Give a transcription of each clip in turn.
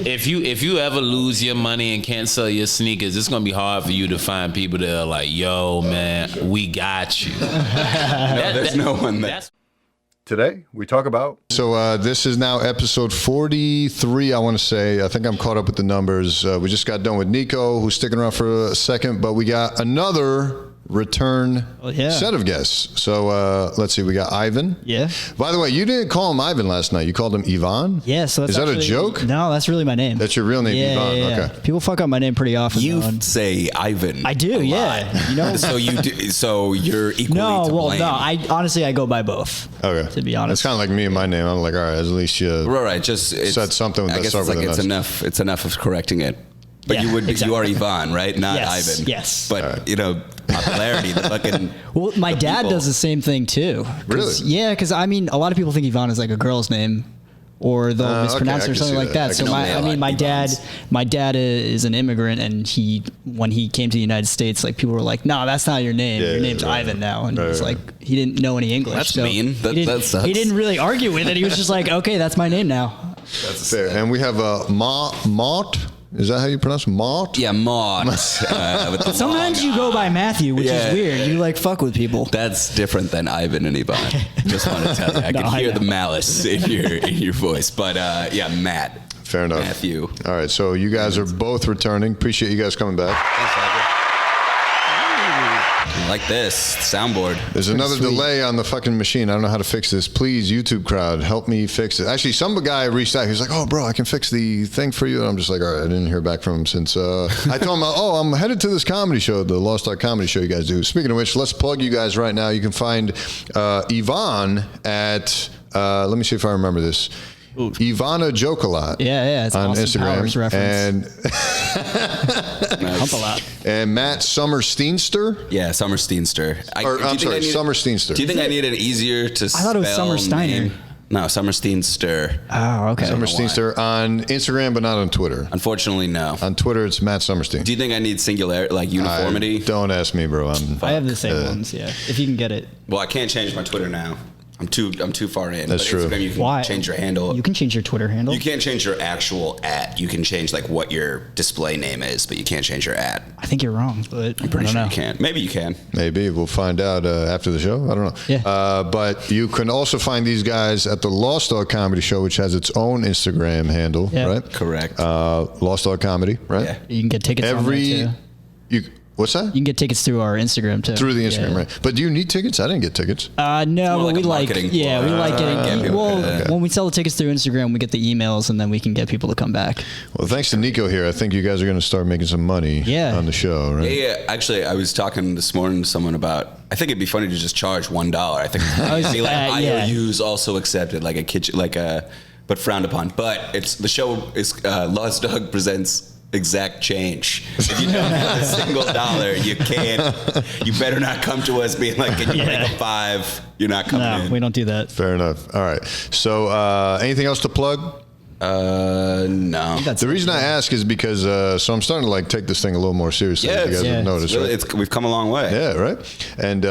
if you ever lose your money and can't sell your sneakers, it's gonna be hard for you to find people that are like, yo, man, we got you. There's no one there. Today, we talk about... So this is now episode 43, I want to say. I think I'm caught up with the numbers. We just got done with Nico, who's sticking around for a second, but we got another return set of guests. So let's see, we got Ivan. Yeah. By the way, you didn't call him Ivan last night. You called him Ivan? Yeah, so that's Is that a joke? No, that's really my name. That's your real name, Ivan? Yeah. Okay. People fuck up my name pretty often. You say Ivan. I do, yeah. You know? So you do, so you're equally to blame. I honestly go by both. Okay. To be honest. It's kind of like me and my name. I'm like, all right, at least you Right, just said something with I that guess start it's with like an it's S. enough. It's enough of correcting it. But Yeah, you are Ivan, right? Not Yes, Ivan. yes. But you know, popularity, the fucking. Well, my dad people. does the same thing too. Really? Yeah, because I mean, a lot of people think Ivan is like a girl's name, or they'll mispronounce okay, it or I can something see like that. that. So I can my Ivans. dad is an immigrant, and when he came to the United States, like people were like, "No, that's not your name. Yeah, your name's right. Ivan now." And Right, he was right. like, he didn't know any English. That's so mean. That sucks. He didn't really argue with it. He was just like, "Okay, that's my name now." That's Fair. And we have Mott. Is that how you pronounce it? Mott? Yeah, Maud. with the Sometimes long you go by Matthew, which Yeah. is weird. You like fuck with people. That's different than Ivan and Ivan. Just want to tell you, I No, can I hear know. the malice in your voice. But yeah, Matt. Fair enough. Matthew. All right, so you guys are both returning. Appreciate you guys coming back. Like this soundboard. There's another delay on the fucking machine. I don't know how to fix this. Please, YouTube crowd, help me fix it. Actually, some guy reached out. He was like, oh, bro, I can fix the thing for you. And I'm just like, all right, I didn't hear back from him since. I told him, oh, I'm headed to this comedy show, the Lost Art comedy show you guys do. Speaking of which, let's plug you guys right now. You can find Yvonne at, let me see if I remember this. Ivana Jokolot. Yeah, it's on Austin Powers Instagram. reference. Hump a lot. And Matt Summersteenster. Yeah, Summersteenster. I'm sorry, Summersteenster. Do you think I need an easier to spell thought it was Summer Steiner. name? No, Summersteenster. Oh, okay. Summersteenster on Instagram, but not on Twitter. Unfortunately, no. On Twitter, it's Matt Summerstein. Do you think I need singular, like uniformity? Don't ask me, bro. I have the same ones, yeah. If you can get it. Well, I can't change my Twitter now. I'm too far in. That's but true. Instagram, you can Why? change your handle. You can change your Twitter handle. You can't change your actual @ You can change like what your display name is, but you can't change your @ I think you're wrong, but I'm pretty I sure don't you can. Maybe you can. Maybe we'll find out after the show. I don't know. Yeah. But you can also find these guys at the Lost Dog Comedy Show, which has its own Instagram handle, Yeah. right? Correct. Lost Dog Comedy, right? Yeah. You can get tickets on there too. What's that? You can get tickets through our Instagram too. Through the Instagram, Yeah. right? But do you need tickets? I didn't get tickets. No, more but like we a like, marketing we like get getting. people- Well, yeah. when we sell the tickets through Instagram, we get the emails, and then we can get people to come back. Well, thanks to Nico here, I think you guys are going to start making some money on the show, right? Yeah. Actually, I was talking this morning to someone about. I think it'd be funny to just charge $1. I think it'd be like yeah. IOUs also accepted, like a kitchen, but frowned upon. But it's the show is Lost Dog presents exact change. If you don't have a single dollar, you can't. You better not come to us being like, "Can you make a $5?" You're not coming No, in. we don't do that. Fair enough. All right. So anything else to plug? No. That's The reason I ask is because so I'm starting to like take this thing a little more seriously. Yeah, as you guys have noticed, really, right? we've come a long way. Yeah, right. And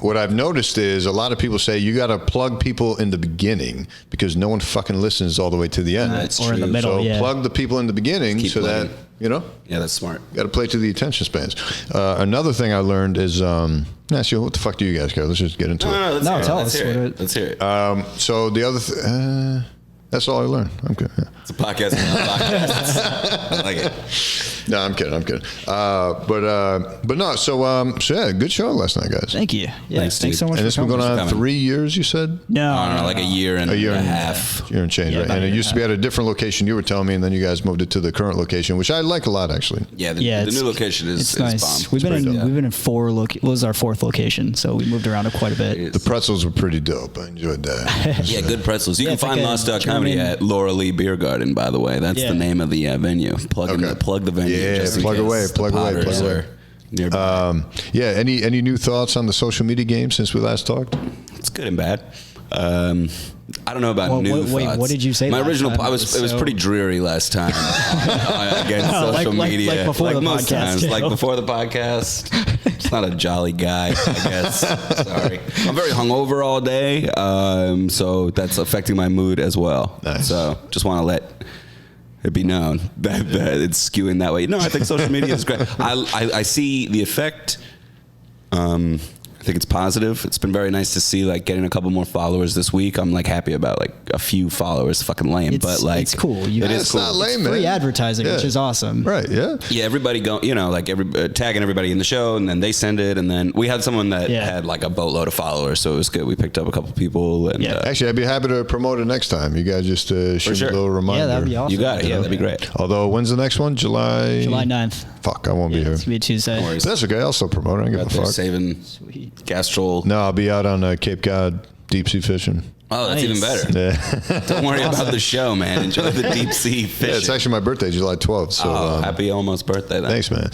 what I've noticed is a lot of people say you got to plug people in the beginning because no one fucking listens all the way to the end. That's Or in the true. middle. So yeah. plug the people in the beginning Keep so plugging. that you know. Yeah, that's smart. Got to play to the attention spans. Another thing I learned is, actually, what the fuck do you guys care? Let's just get into it. Let's No, hear it. tell Let's us hear what it. Let's hear it. So the other, that's all I learned. I'm good. Yeah. It's a podcast. I like it. No, I'm kidding. But no. So yeah, good show last night, guys. Thank you. Yeah, Thanks, thanks so dude. much. And for it's been coming. going on coming. 3 years. You said. No, I don't know, like a year and a half. Year and change, Yeah, right? about And a it year used to and be at a different location. You were telling me, and then you guys moved it to the current location, which I like a lot, actually. Yeah, the it's- new location is it's nice. bomb. We've It's been in four. This was our fourth location, so we moved around quite a bit. The pretzels were pretty dope. I enjoyed that. Yeah, good pretzels. You Yeah, can it's like find a Lost Dog Comedy German- at Laura Lee Beer Garden, by the way. That's Yeah. the name of the venue. Plug the venue. Yeah, just in plug case away, the plug away, Potters plug away. are nearby. Yeah. Any new thoughts on the social media game since we last talked? It's good and bad. I don't know about Well, new wait, thoughts. what did you say My last original, time? it was pretty dreary last time. Against No, social like media, before the most podcast, times, too. like before the podcast. Just not a jolly guy, I guess. Sorry, I'm very hungover all day, so that's affecting my mood as well. Nice. So just want to let it be known that it's skewing that way. No, I think social media is great. I see the effect. I think it's positive. It's been very nice to see like getting a couple more followers this week. I'm like happy about like a few followers. Fucking lame, but like it's cool. It is It's cool. not lame, man. Free advertising, which is awesome. Right, yeah. Yeah, everybody go, like tagging everybody in the show, and then they send it, and then we had someone that had like a boatload of followers, so it was good. We picked up a couple people, and Actually, I'd be happy to promote it next time. You guys just shoot sure. a little reminder. Yeah, that'd be awesome. you got it. Yeah, that'd be great. Although, when's the next one? July 9th. Fuck, I won't be here. It's gonna be Tuesday. No worries. That's okay. I'll still promote it. I don't give Out a there fuck. saving Sweet. Gastrol. No, I'll be out on Cape Cod deep sea fishing. Oh, that's Nice. even better. Don't worry about the show, man. Enjoy the deep sea fishing. Yeah, it's actually my birthday, July 12th. So happy almost birthday then. thanks, man.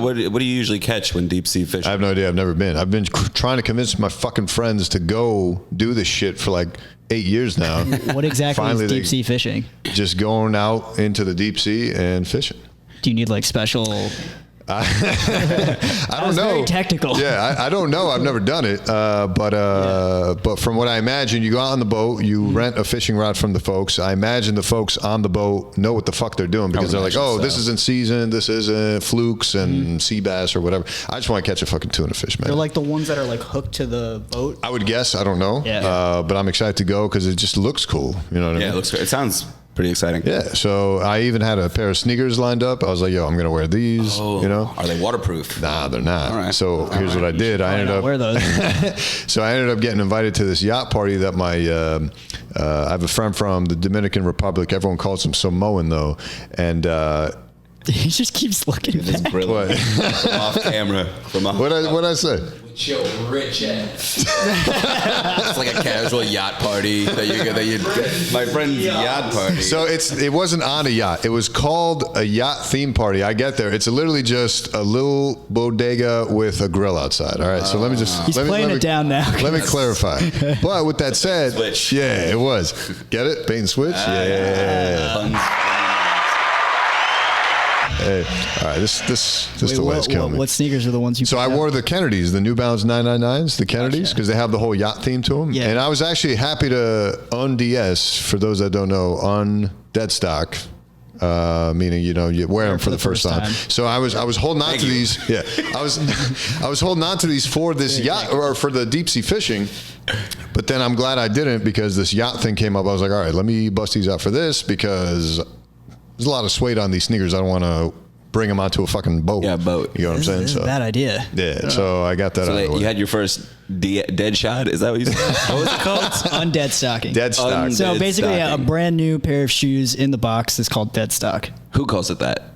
What do you usually catch when deep sea fishing? I have no idea. I've never been. I've been trying to convince my fucking friends to go do this shit for like 8 years now. What exactly Finally, is deep sea fishing? Just going out into the deep sea and fishing. Do you need like special? I don't was know. very technical. Yeah, I don't know. I've never done it, but from what I imagine, you go out on the boat, you rent a fishing rod from the folks. I imagine the folks on the boat know what the fuck they're doing because they're like, oh, this is in season, this isn't, flukes and sea bass or whatever. I just want to catch a fucking tuna fish, man. They're like the ones that are like hooked to the boat. I would guess. I don't know. Yeah. But I'm excited to go because it just looks cool. You know what I mean? Yeah, it looks good. It sounds pretty exciting. Yeah, so I even had a pair of sneakers lined up. I was like, yo, I'm going to wear these, you know? Are they waterproof? Nah, they're not. All right. So here's what I did. I ended up Wear those. So I ended up getting invited to this yacht party that my I have a friend from the Dominican Republic. Everyone calls him Samoan though, and He just keeps looking It is back. brilliant. From off camera. what I say? With your rich ass. It's like a casual yacht party my friend's yacht party. So it wasn't on a yacht. It was called a yacht theme party. I get there. It's literally just a little bodega with a grill outside. All right. So let me just He's let me- playing let it me- down now. Let me clarify. But with that said, Switch. yeah, it was. Get it? Bait and switch. Yeah. Hey, all right. This Wait, delay's killing me. what sneakers are the ones you? So I picked wore up? the Kennedys, the New Balance 999s, the Kennedys, because they have the whole yacht theme to them. Yeah. And I was actually happy to un-DS, for those that don't know, un-dead stock. Meaning, you wear them for the first time. So I was holding on to these. Yeah, I was holding on to these for this yacht or for the deep sea fishing. But then I'm glad I didn't because this yacht thing came up. I was like, all right, let me bust these out for this because there's a lot of suede on these sneakers. I don't want to bring them onto a fucking boat. Yeah, boat. You know what I'm saying? This is a bad idea. Yeah, so I got that out of the way. You had your first dead shot? Is that what you said? What was it called? Undead stocking. Dead stock. Un- So Dead basically, a stocking. brand new pair of shoes in the box is called dead stock. Who calls it that?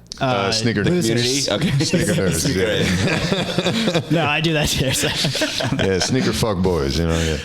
Sneaker losers. Community? Okay. Sneaker nerds, yeah. No, I do that too. So. Yeah, sneaker fuck boys, yeah.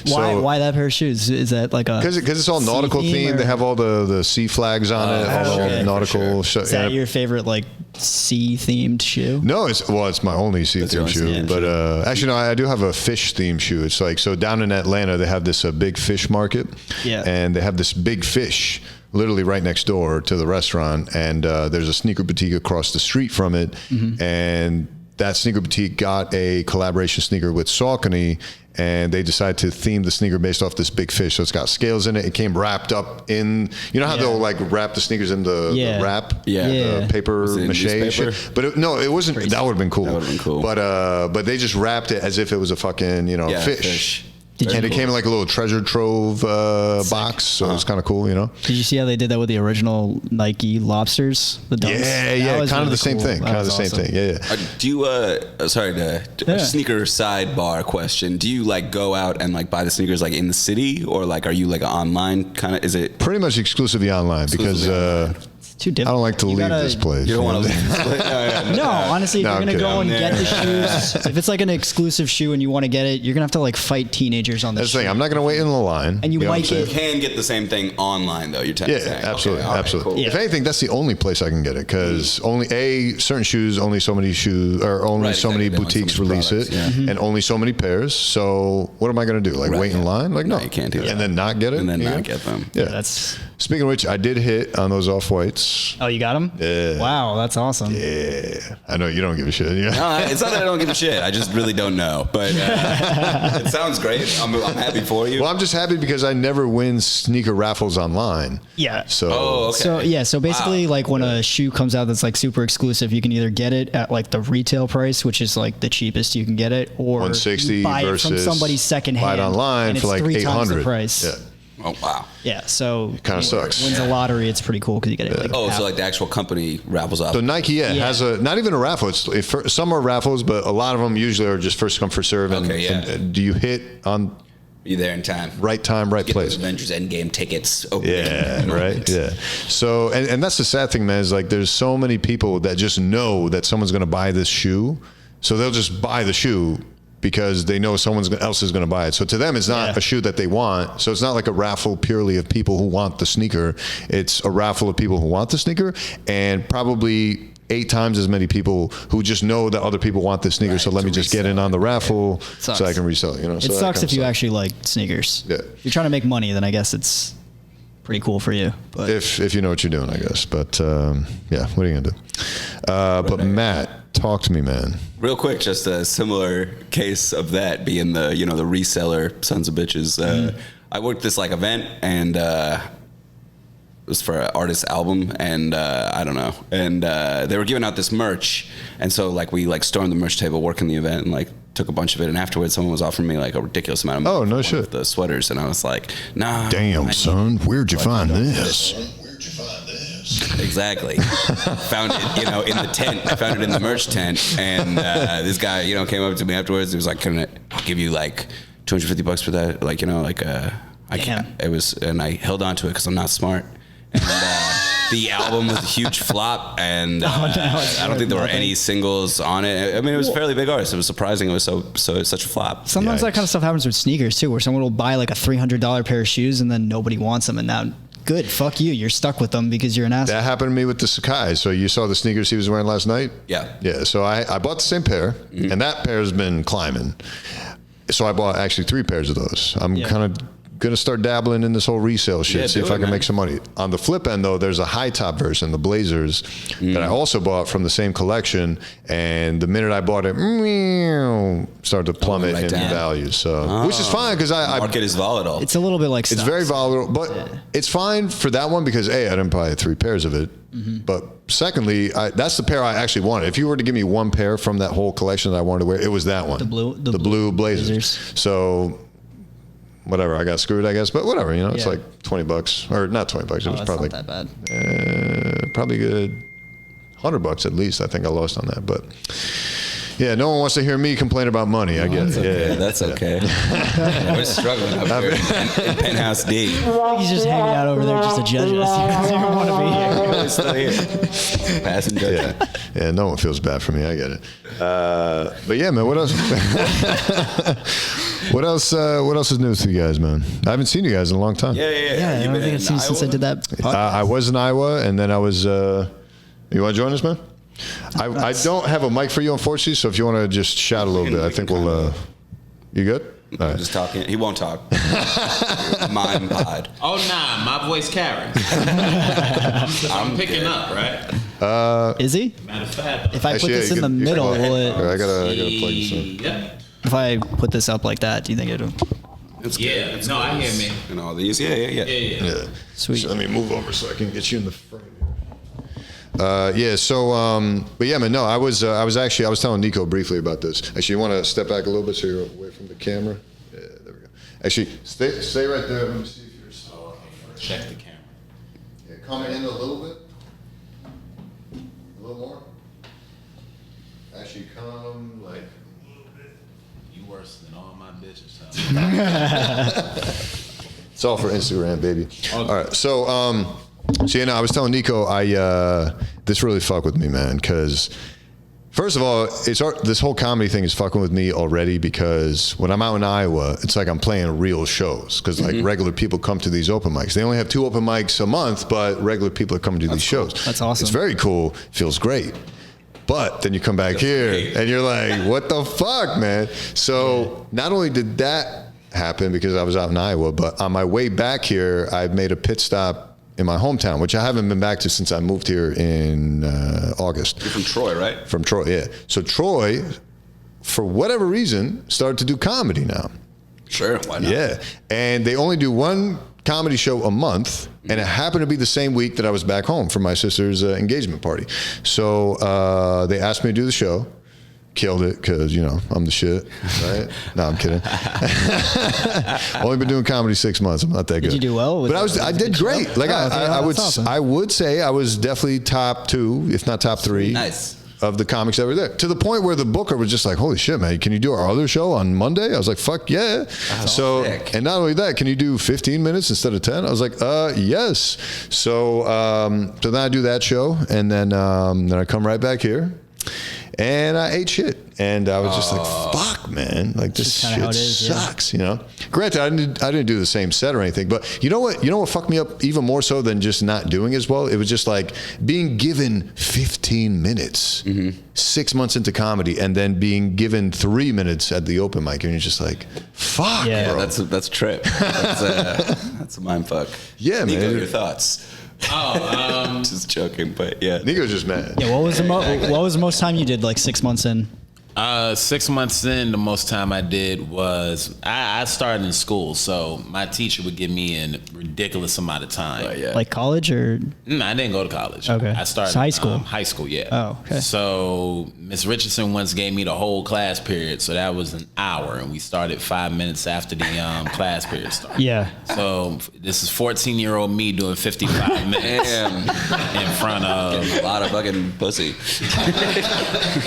Why that pair of shoes? Is that like a Because it's all sea nautical theme, themed. or- They have all the sea flags on it, all the okay. nautical. Is that your favorite like sea themed shoe? No, it's my only sea your themed only shoe. sea-themed But actually, no, I do have a fish themed shoe. It's like so down in Atlanta, they have this big fish market. Yeah. And they have this big fish literally right next door to the restaurant, and there's a sneaker boutique across the street from it, and that sneaker boutique got a collaboration sneaker with Saucony, and they decided to theme the sneaker based off this big fish. So it's got scales in it. It came wrapped up in, you know how they'll like wrap the sneakers in the wrap, Yeah. the paper Was it mache newspaper? shit. But it wasn't. That would have been cool. That would've been cool. But they just wrapped it as if it was a fucking fish. Did And you- it came in like a little treasure trove box, so it was kind of cool, Did you see how they did that with the original Nike lobsters? The dunks? Yeah, That was kind of really the same cool. thing. That Kind of was the same awesome. thing. Yeah. Do you, sorry, Yeah. sneaker sidebar question. Do you like go out and like buy the sneakers like in the city or like are you like an online kind of, is it? Pretty much exclusively online because It's too I difficult. don't like to You leave gotta- this place. You don't want to leave. No, honestly, if No, you're I'm gonna go kidding. and get the shoes, if it's like an exclusive shoe and you want to get it, you're gonna have to like fight teenagers on the That's the street. thing. I'm not going to wait in the line. And you know what might I'm You saying? can get the same thing online though. You're Yeah, saying. absolutely, Okay, all right, absolutely. cool. Yeah. If anything, that's the only place I can get it because only certain shoes, only so many shoes, or only Right, so many exactly. They want so boutiques many release products, it, yeah. Mm-hmm. and only so many pairs. So what am I going to do? Like Right, wait in yeah. line? Like no, No, you can't do that. And then not get it, And then you not know? get them. Yeah. That's Speaking of which, I did hit on those off whites. Raffles. Oh, you got them? Yeah. Wow, that's awesome. Yeah, I know you don't give a shit. Yeah. No, it's not that I don't give a shit. I just really don't know. But it sounds great. I'm happy for you. Well, I'm just happy because I never win sneaker raffles online. Yeah. So, okay. So basically, like when a shoe comes out that's like super exclusive, you can either get it at like the retail price, which is like the cheapest you can get it, or 160 buy it versus from somebody secondhand. buy it online and for it's like 3 times the 800. price. Yeah. Oh, wow. Yeah. So Kinda sucks. Wins a lottery. It's pretty cool because you get it. Like Oh, half. so like the actual company raffles off. So Nike, has a not even a raffle. Some are raffles, but a lot of them usually are just first come first serve. And, Okay, yeah. and do you hit on Be there in time. right time, right Get place? those Avengers Endgame tickets. Opening Yeah, moment. right. Yeah. So, and that's the sad thing, man. Is like there's so many people that just know that someone's going to buy this shoe, so they'll just buy the shoe because they know someone else is going to buy it. So to them, it's not Yeah. a shoe that they want. So it's not like a raffle purely of people who want the sneaker. It's a raffle of people who want the sneaker, and probably 8 times as many people who just know that other people want this sneaker. Right, so let to me just get resell in on the raffle Sucks. so I can resell it. You know, so It that sucks kinda if you sucks. actually like sneakers. Yeah. If you're trying to make money, then I guess it's pretty cool for you. But If you know what you're doing, I guess. But yeah, what are you gonna do? But Matt, talk to me, man. Real quick, just a similar case of that being the the reseller sons of bitches. I worked this like event and it was for an artist's album and I don't know, and they were giving out this merch, and so like we like stormed the merch table, working the event, and like took a bunch of it, and afterwards someone was offering me like a ridiculous amount of money. Oh, no for one shit. of the sweaters, and I was like, nah. Damn, I son, where'd you find this? Exactly. Found it, in the tent. I found it in the merch tent, and this guy, came up to me afterwards. He was like, I'll give you like $250 for that." Like, I can't. It was, and I held on to it because I'm not smart. And the album was a huge flop, and I don't think there were any singles on it. I mean, it was a fairly big artist. It was surprising it was such a flop. sometimes that Yikes. kind of stuff happens with sneakers too, where someone will buy like a $300 pair of shoes and then nobody wants them, and now good, fuck you, you're stuck with them because you're an asshole. That happened to me with the Sakai. So you saw the sneakers he was wearing last night? Yeah. Yeah. So I bought the same pair, and that pair has been climbing. So I bought actually 3 pairs of those. I'm Yeah. kind of going to start dabbling in this whole resale shit, Yeah, see if do I it, can man. make some money. On the flip end, though, there's a high top version, the Blazers, that I also bought from the same collection. And the minute I bought it, started to plummet right in down. value. So, which is fine because I Market is volatile. It's a little bit like it's very volatile, but it's fine for that one because A, I didn't buy 3 pairs of it. But secondly, that's the pair I actually wanted. If you were to give me one pair from that whole collection that I wanted to wear, it was that one. The blue blue Blazers. Blazers. So whatever, I got screwed, I guess. But whatever, it's Yeah. like $20 or not $20. It was that's probably not that bad. probably good $100 at least. I think I lost on that, but. Yeah, no one wants to hear me complain about money. I get it. Okay, Yeah, that's okay. We're struggling up here in Penthouse D. He's just hanging out over there just to judge us. He doesn't even want to be here. We're still here. Passing judgment. Yeah, no one feels bad for me. I get it. But yeah, man, what else? What else is news to you guys, man? I haven't seen you guys in a long time. Yeah. Yeah, I You don't been think in I've seen since I Iowa? did that. I was in Iowa, and then I was. You want to join us, man? I don't have a mic for you, unfortunately. So if you want to just shout a little bit, I think we'll. You good? All I'm right. just talking. He won't talk. Mime pod. Oh nah, my voice carrying. I'm picking good. up, right? Is he? Matter of fact, If I put Actually, yeah, this you in the can- you can middle, go ahead. will it, All right, I gotta plug this in. Yep. if I put this up like that, do you think it'll? It's Yeah, good. It's no, good. I hear me. And all these. Yeah. Yeah. Sweet. So let me move over so I can get you in the frame. Yeah. So, but yeah, man. No, I was telling Nico briefly about this. Actually, you want to step back a little bit so you're away from the camera. Yeah, there we go. Actually, stay right there. Let me see if you're still. Check the camera. Yeah, come in a little bit. A little more. Actually, come like. You worse than all my bitches. Huh? It's all for Instagram, baby. All right, so I was telling Nico, this really fucked with me, man, because first of all, this whole comedy thing is fucking with me already because when I'm out in Iowa, it's like I'm playing real shows because like regular people come to these open mics. They only have 2 open mics a month, but regular people are coming to these shows. That's awesome. It's very cool. Feels great. But then you come back here and you're like, what the fuck, man? So not only did that happen because I was out in Iowa, but on my way back here, I made a pit stop in my hometown, which I haven't been back to since I moved here in August. You're from Troy, right? From Troy, yeah. So Troy, for whatever reason, started to do comedy now. Sure, why not? Yeah, and they only do one comedy show a month, and it happened to be the same week that I was back home for my sister's engagement party. So they asked me to do the show. Killed it because, you know, I'm the shit, right? No, I'm kidding. Only been doing comedy 6 months. I'm not that good. Did you do well? But I did great. Like awesome. I would say I was definitely top 2, if not top 3. Nice. Of the comics that were there, to the point where the booker was just like, "Holy shit, man! Can you do our other show on Monday?" I was like, "Fuck yeah!" So, sick. and not only that, can you do 15 minutes instead of 10? I was like, "Yes." So, so then I do that show, and then I come right back here, and I ate shit, and I was just like, "Fuck, man! Like this just kinda how shit it is, yeah. sucks," you know. Granted, I didn't do the same set or anything, but you know what fucked me up even more so than just not doing as well. It was just like being given 15 minutes, 6 months into comedy, and then being given 3 minutes at the open mic, and you're just like, "Fuck, Yeah. bro." That's a trip. That's a mind fuck. Yeah, Nico, man. your thoughts? Just joking, but yeah. Nico's just mad. Yeah, what was the most time you did, like 6 months in? 6 months in, the most time I did was I started in school, so my teacher would give me a ridiculous amount of time. Yeah. Like college or? I didn't go to college. Okay. I started So high school? High school, yeah. Oh, okay. So Miss Richardson once gave me the whole class period, so that was an hour, and we started 5 minutes after the class period started. Yeah. So this is 14-year-old me doing 55 minutes Damn. in front of. A lot of fucking pussy.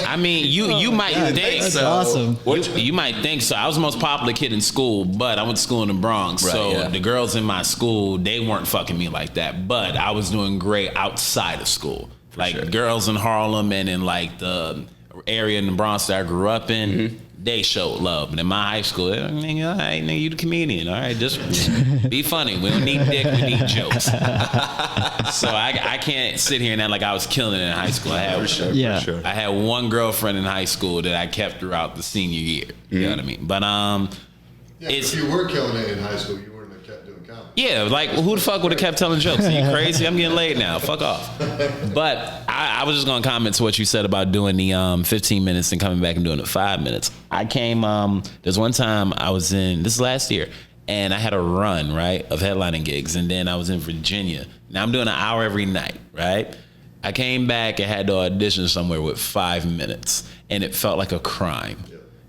I mean, you might think That's so. awesome. You might think so. I was the most popular kid in school, but I went to school in the Bronx. Right, so yeah. the girls in my school, they weren't fucking me like that. But I was doing great outside of school. Like sure. girls in Harlem and in like the area in the Bronx that I grew up in, they showed love. And in my high school, nigga, all right, nigga, you the comedian. All right, just be funny. We don't need dick, we need jokes. So I can't sit here and act like I was killing it in high school. I had Yeah. I had one girlfriend in high school that I kept throughout the senior year. You know what I mean? But it's if you were killing it in high school, you wouldn't have kept doing comedy. yeah, like who the fuck would have kept telling jokes? Are you crazy? I'm getting laid now. Fuck off. But I was just gonna comment to what you said about doing the 15 minutes and coming back and doing the 5 minutes. I came. There's one time I was in this last year, and I had a run right of headlining gigs, and then I was in Virginia. Now I'm doing an hour every night, right? I came back and had to audition somewhere with 5 minutes, and it felt like a crime.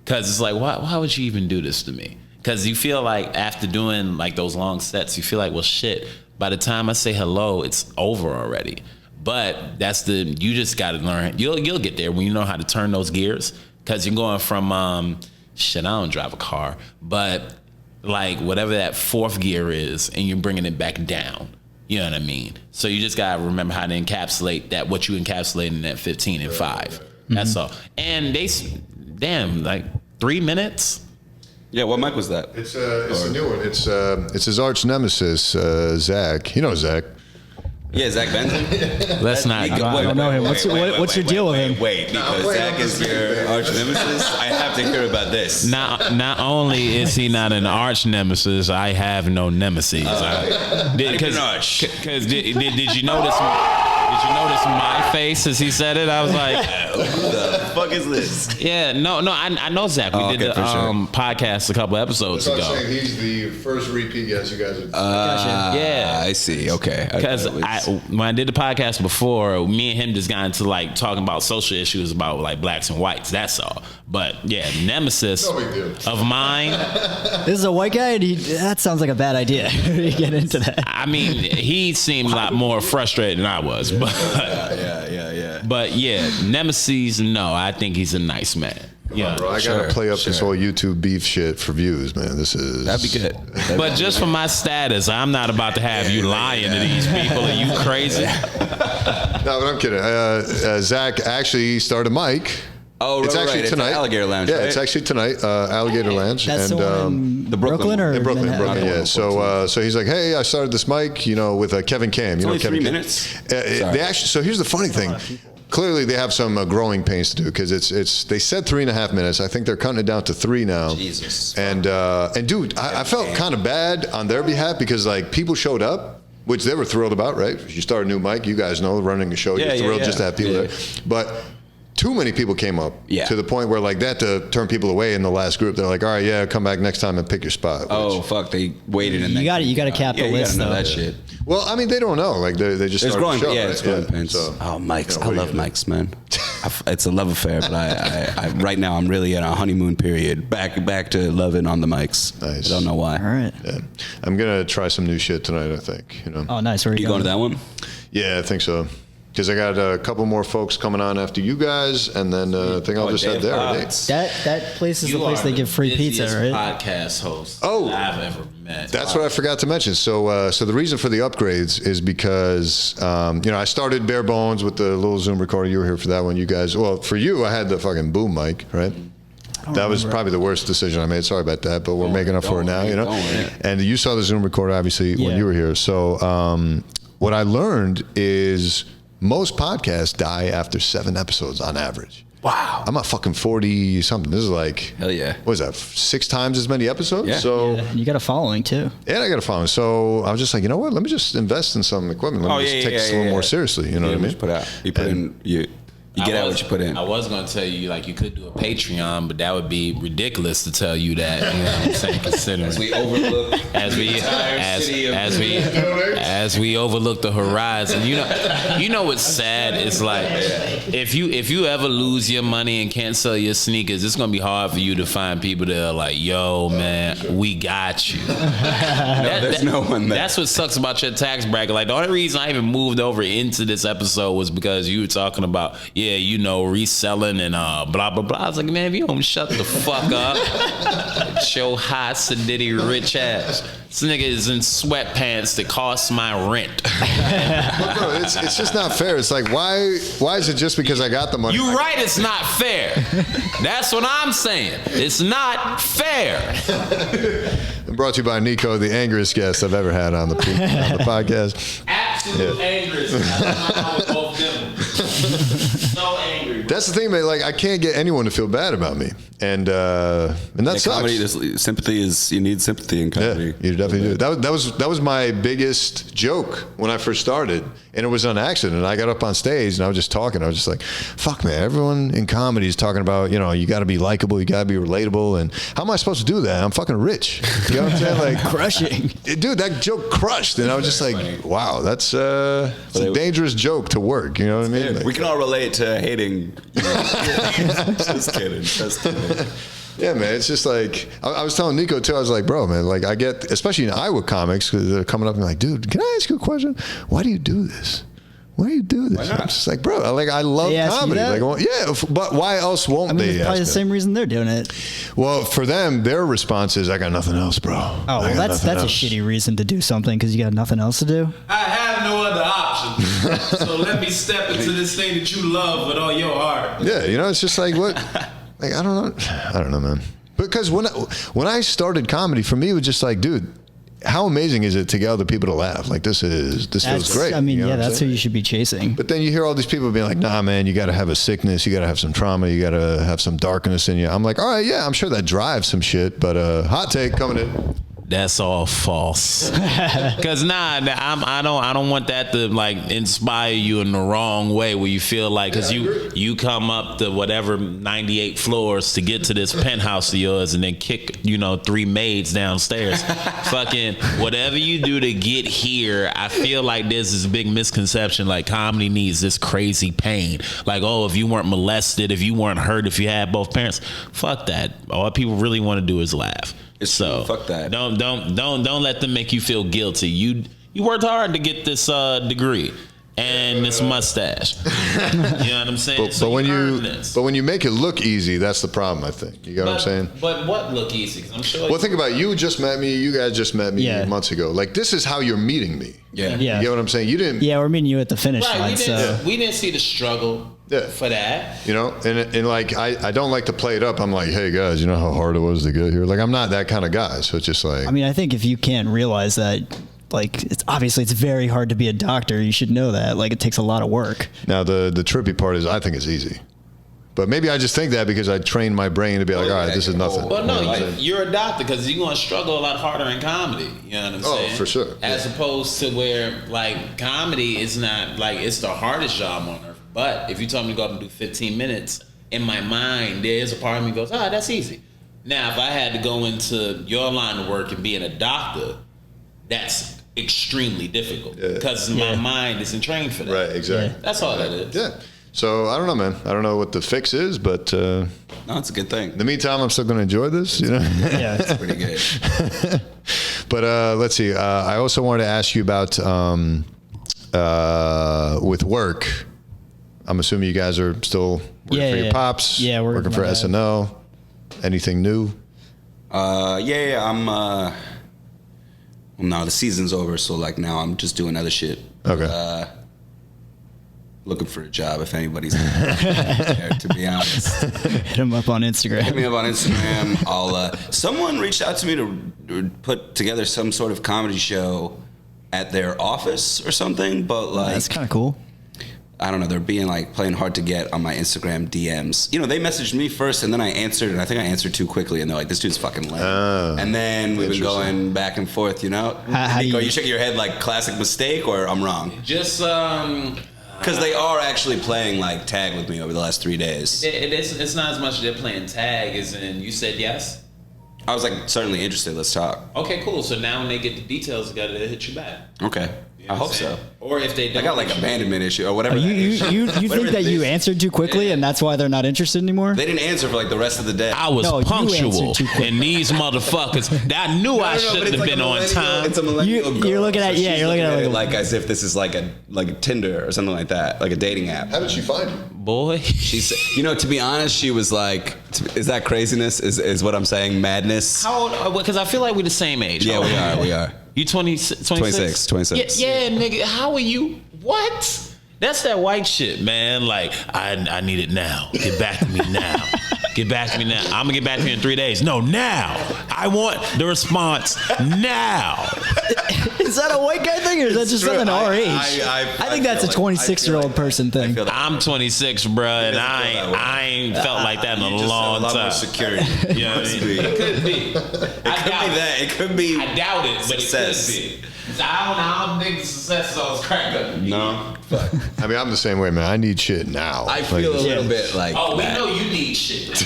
Because it's like, why would you even do this to me? Because you feel like after doing like those long sets, you feel like, well, shit, by the time I say hello, it's over already. But you just got to learn. You'll get there when you know how to turn those gears. Because you're going from, shit, I don't drive a car, but like whatever that fourth gear is, and you're bringing it back down. You know what I mean? So you just got to remember how to encapsulate that, what you encapsulate in that 15 and 5. That's all. And damn, like 3 minutes? Yeah, what mic was that? It's a new one. It's his arch nemesis, Zach. You know Zach. Yeah, Zach Benson. Let's not. I don't know him. What's your deal with him? Wait, because Zach is your arch nemesis. I have to hear about this. Not only is he not an arch nemesis, I have no nemesis. Because did you notice? Did you notice my face as he said it? I was like, Who the fuck is this? yeah, no, I know Zach. We did the for sure. podcast a couple episodes That's what ago. I'm saying. He's the first repeat guest you guys would. Yeah. I see. Okay. Because when I did the podcast before, me and him just got into like talking about social issues about like blacks and whites. That's all. But yeah, nemesis No big deal. of mine. This is a white guy, and that sounds like a bad idea to get into that. I mean, he seemed a lot more frustrated than I was. But yeah. but yeah, nemesis. No, I think he's a nice man. Yeah. Bro, I gotta Sure, play up this sure. whole YouTube beef shit for views, man. This is That'd be good. But just for my status, I'm not about to have you lying to these people. Are you crazy? No, but I'm kidding. Zach actually started Mike. Oh, It's right, actually right. It's tonight. at Alligator Lounge. Yeah, right? it's actually tonight. Alligator Lounge. That's and the one in the Brooklyn Brooklyn or in Brooklyn, Manhattan? yeah. So he's like, hey, I started this mic, with Kevin Cam. You know only Kevin 3 Cam? minutes? They actually. So here's the funny thing. Clearly, they have some growing pains to do because it's. They said 3.5 minutes. I think they're cutting it down to 3 now. Jesus. And dude, I felt kind of bad on their behalf because like people showed up which they were thrilled about, right? If you start a new mic, you guys know, running a show, Yeah, you're yeah, thrilled yeah. just to have people Yeah. there. But too many people came up to the point where like that to turn people away in the last group. They're like, all right, yeah, come back next time and pick your spot. Oh fuck! They waited in. You got to cap the you list gotta know though. that shit. Well, I mean, they don't know. Like they just There's started growing, the show, yeah, right? it's growing pains. So, Oh, mics! you know, I what love are you gonna mics, man. It's a love affair, but I right now I'm really in a honeymoon period. Back to loving on the mics. Nice. I don't know why. All right. yeah. I'm gonna try some new shit tonight. I think. You know. Oh, nice. Where are You going to that one? Yeah, I think so. Because I got a couple more folks coming on after you guys, and then I think I'll just head there. Right? That place is the place they give free pizza, right? Podcast host Oh. I've ever met. That's what I forgot to mention. So the reason for the upgrades is because, I started bare bones with the little Zoom recorder. You were here for that one. You guys, well, for you, I had the fucking boom mic, right? That was probably the worst decision I made. Sorry about that, but we're making up for it now, you know? Don't worry. And you saw the Zoom recorder, obviously, when Yeah. you were here. So what I learned is most podcasts die after 7 episodes on average. Wow. I'm at fucking 40 something. This is like, Hell yeah. what is that, 6 times as many episodes? Yeah. So, And you got a following too. and I got a phone. So I was just like, you know what? Let me just invest in some equipment. Let me just take this a little more seriously. You know what I mean? You put out. You put in. You get out what you put in. I was going to tell you, like, you could do a Patreon, but that would be ridiculous to tell you that. You know what I'm saying? Considering We overlook as we overlook the horizon. You know what's sad? It's like if you ever lose your money and can't sell your sneakers, it's gonna be hard for you to find people that are like, yo, man, we got you. there's no one there. That's what sucks about your tax bracket. Like, the only reason I even moved over into this episode was because you were talking about, reselling and blah blah blah. I was like, man, if you don't shut the fuck up, show high sedity rich ass. This nigga is in sweatpants that cost my rent. But bro, it's just not fair. It's like, why is it just because I got the money? You right, it's not fair. That's what I'm saying. It's not fair. Brought to you by Nico, the angriest guest I've ever had on the podcast. Absolute angry. So angry. That's the thing, man. Like, I can't get anyone to feel bad about me, and that sucks. Comedy, sympathy is. You need sympathy in Yeah, comedy. you definitely do. That was my biggest joke when I first started, and it was on accident. I got up on stage and I was just talking. I was just like, "Fuck, man! Everyone in comedy is talking about, you got to be likable, you got to be relatable, and how am I supposed to do that? I'm fucking rich. You know what I'm saying? Like, Crushing. dude, that joke crushed, and I was just like, wow, that's a dangerous joke to work. You know what I mean? Like, We can all relate to hating. Just kidding. Just kidding. yeah, man. It's just like I was telling Nico too. I was like, bro, man. Like, I get, especially in Iowa comics, because they're coming up and like, dude, can I ask you a question? Why do you do this? Why do you do this? I'm just like, bro, I love They ask you comedy. that? Like, well, yeah, but why else won't I mean, they? it's probably the ask same me? reason they're doing it. Well, for them, their response is, I got nothing else, bro. Oh, well, that's a shitty reason to do something because you got nothing else to do. I have no other option. So let me step into this thing that you love with all your heart. Yeah, it's just like what? Like, I don't know, man. Because when I started comedy, for me, it was just like, dude, how amazing is it to get other people to laugh? Like, this feels great. I mean, You know what I'm that's saying? who you should be chasing. But then you hear all these people being like, nah, man, you got to have a sickness. You got to have some trauma. You got to have some darkness in you. I'm like, all right, yeah, I'm sure that drives some shit. But hot take coming in. That's all false. Cause I don't want that to like inspire you in the wrong way where you feel like, cause you come up to whatever 98 floors to get to this penthouse of yours and then kick 3 maids downstairs. Fucking whatever you do to get here, I feel like there's this big misconception like comedy needs this crazy pain. Like, oh, if you weren't molested, if you weren't hurt, if you had both parents, fuck that. All people really want to do is laugh. So fuck that. Don't let them make you feel guilty. You worked hard to get this degree and this mustache. You know what I'm saying? But when you make it look easy, that's the problem, I think. You got what I'm saying? But what look easy? 'Cause I'm sure. Well, think about it. You just met me. You guys just met me months ago. Like, this is how you're meeting me. Yeah. You get what I'm saying? You didn't. Yeah, we're meeting you at the finish right, line. we didn't see the struggle for that. And like, I don't like to play it up. I'm like, hey guys, you know how hard it was to get here? Like, I'm not that kind of guy. So it's just like, I mean, I think if you can't realize that, like, it's very hard to be a doctor. You should know that. Like, it takes a lot of work. now the trippy part is I think it's easy. But maybe I just think that because I trained my brain to be like, all right, this is nothing. Well, no, you're adopted because you're going to struggle a lot harder in comedy. You know what I'm saying? Oh, for sure. As opposed to where, like, comedy is not, like, it's the hardest job on earth. But if you tell me to go up and do 15 minutes, in my mind, there's a part of me goes, that's easy. Now, if I had to go into your line of work and being a doctor, that's extremely difficult because my mind isn't trained for that. Right, exactly. Yeah. That's all that is. Yeah. So I don't know, man. I don't know what the fix is, but No, it's a good thing. in the meantime, I'm still going to enjoy this, you know? Yeah. It's pretty good. But let's see. I also wanted to ask you about with work. I'm assuming you guys are still working for your pops. Yeah, we're working for SNL. Anything new? I'm. Well, no, the season's over, so like now I'm just doing other shit. Okay. Looking for a job if anybody's there, to be honest. Hit him up on Instagram. Hit me up on Instagram. I'll. Someone reached out to me to put together some sort of comedy show at their office or something, but like That's kind of cool. I don't know. They're being like playing hard to get on my Instagram DMs. You know, they messaged me first, and then I answered, and I think I answered too quickly, and they're like, "This dude's fucking lame." And then we've been going back and forth. You know, How Nico, you- you shaking your head like classic mistake, or I'm wrong? Just Because they are actually playing like tag with me over the last 3 days. it's not as much they're playing tag as in you said yes. I was like certainly interested. Let's talk. Okay, cool. So now when they get the details together, they'll hit you back. Okay, You I know what hope I'm saying? so. Or if they don't, I got like abandonment issue or whatever. Oh, you that is. think Whatever that it you is. answered too quickly and that's why they're not interested anymore? They didn't answer for like the rest of the day. I was No, you punctual, answered too quick. and these motherfuckers, I knew I but shouldn't it's have like been a on millennial- time. It's a millennial You're girl, looking at- so yeah, she's you're looking at it like as if this is like a Tinder or something like that, like a dating app. How did she find you? Boy, She said, you know, to be honest, she was like, "Is that craziness? Is what I'm saying madness?" how old? Because I feel like we're the same age. Yeah, How old we are are. you? We are. You 26? 26. Yeah, nigga. How are you? What? That's that white shit, man. Like, I need it now. Get back to me now. Get back to me now. I'm gonna get back to you in 3 days. No, now. I want the response now. Is that a white guy thing or is that just something our age? I think that's a 26-year-old person thing. I'm 26, bruh, and I ain't felt like that in a long time. security. You know what I mean? It could be. It could be. I doubt it, but Success. it could be. I don't think the success is always crack up. No. I mean, I'm the same way, man. I need shit now. I feel a Like, little bit like Oh, we that. know you need shit.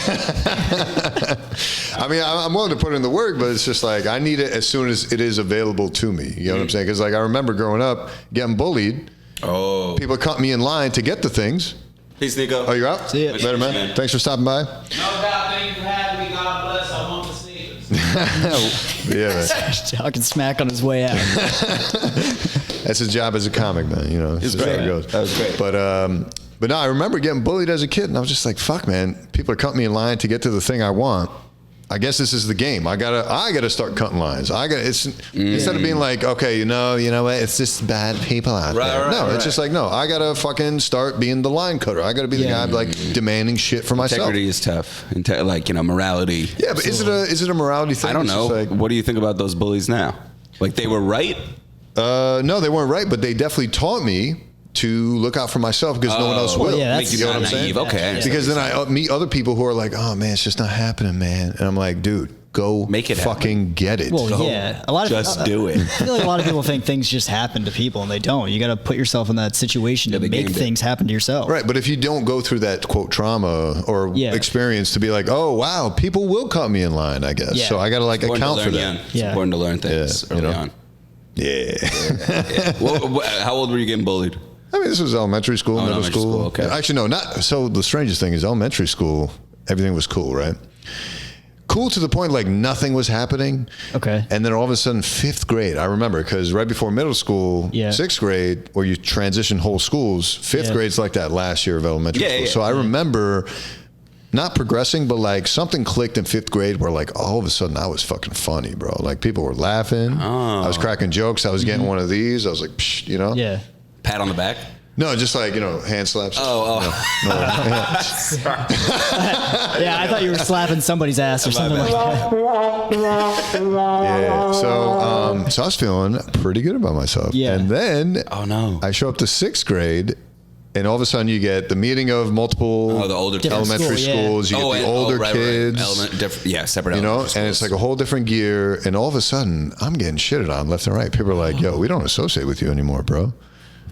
I mean, I'm willing to put in the work, but it's just like I need it as soon as it is available to me. You know what I'm saying? Because like I remember growing up getting bullied. Oh. People cut me in line to get the things. Peace, Nico. Oh, you're out? See ya. Later, man. Thanks for stopping by. No doubt, thank you for having me. God bless. I want the sneakers. Yeah, man. Talking smack on his way out. That's his job as a comic, man. You know, it's just great. how it goes. That was great. But no, I remember getting bullied as a kid, and I was just like, "Fuck, man! People are cutting me in line to get to the thing I want. I guess this is the game. I gotta start cutting lines. Instead of being like, okay, you know what? It's just bad people out there. No, it's just like, no, I gotta fucking start being the line cutter. I gotta be the guy like demanding shit for myself. Integrity is tough. Like, you know, morality. Yeah, but is it a morality thing? I don't It's know. just like, What do you think about those bullies now? Like, they were right? no, they weren't right, but they definitely taught me to look out for myself because no one else will. yeah, Make you You know not what I'm saying? naive. Okay. Because then I meet other people who are like, oh man, it's just not happening, man. And I'm like, dude, go Make it fucking get it. Well, Go. yeah. A lot of Just do it. I feel like a lot of people think things just happen to people and they don't. You got to put yourself in that situation to they make gamed it. things happen to yourself. Right, but if you don't go through that quote trauma or Yeah. experience to be like, oh wow, people will cut me in line, I guess. Yeah. So I got to like Important to account for learn that. young. It's Yeah. important to learn things Yeah, you early know. on. Yeah. How old were you getting bullied? I mean, this was elementary school, middle elementary school. school, okay. Actually, no, not. So the strangest thing is elementary school, everything was cool, right? Cool to the point like nothing was happening. Okay. And then all of a sudden, 5th grade, I remember because right before middle school, Yeah. 6th grade, where you transition whole schools, 5th Yeah. grade's like that last year of elementary Yeah, school. yeah. So I remember not progressing, but like something clicked in 5th grade where like all of a sudden I was fucking funny, bro. Like people were laughing. I was cracking jokes. I was getting one of these. I was like, psh, you know? Yeah. Pat on the back? No, just like, you know, hand slaps. Oh. Yeah, I thought you were slapping somebody's ass or something like that. Yeah. So I was feeling pretty good about myself. Yeah. And then Oh, no. I show up to 6th grade and all of a sudden you get the meeting of multiple the older kids. elementary School, yeah. schools. You get the older kids. Separate. You know, elementary and it's schools. like a whole different gear. And all of a sudden, I'm getting shitted on left and right. People are like, "Yo, we don't associate with you anymore, bro."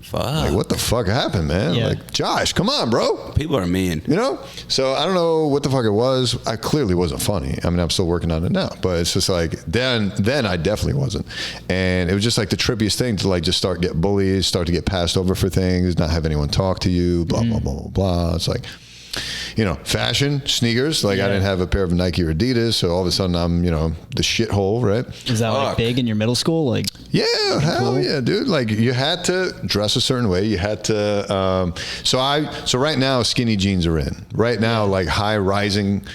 Fuck. Like, what the fuck happened, man? Yeah. Like, Josh, come on, bro. People are mean. You know? So I don't know what the fuck it was. I clearly wasn't funny. I mean, I'm still working on it now, but it's just like then I definitely wasn't. And it was just like the trippiest thing to like just start get bullied, start to get passed over for things, not have anyone talk to you, blah, blah, blah, blah, blah. It's like, you know, fashion, sneakers. Like I didn't have a pair of Nike or Adidas, so all of a sudden I'm, you know, the shithole, right? Is that like Fuck. big in your middle school? Like, Yeah, hell yeah, dude. Like you had to dress a certain way. You had to. So right now, skinny jeans are in. Right now, like high rising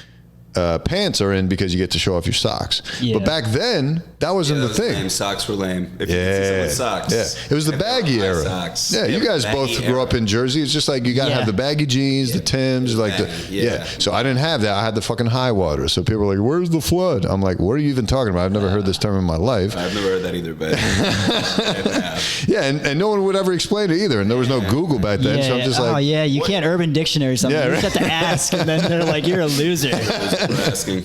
pants are in because you get to show off your socks. Yeah. But back then, that wasn't the thing. Lame. Socks were lame. If you could see Yeah, someone's socks. yeah. It was the If they were baggy high era. Socks. Yeah, you It was guys baggy both era. grew up in Jersey. It's just like you gotta Yeah. have the baggy jeans, the Tims, like the baggy, yeah. So I didn't have that. I had the fucking high water. So people were like, "Where's the flood?" I'm like, "What are you even talking about? I've never heard this term in my life." I've never heard that either, but Yeah, and no one would ever explain it either. And there was no Google back then. So I'm just like, oh yeah, you can't Urban Dictionary something. Yeah, You just have to ask, and then they're like, "You're a loser." we're asking.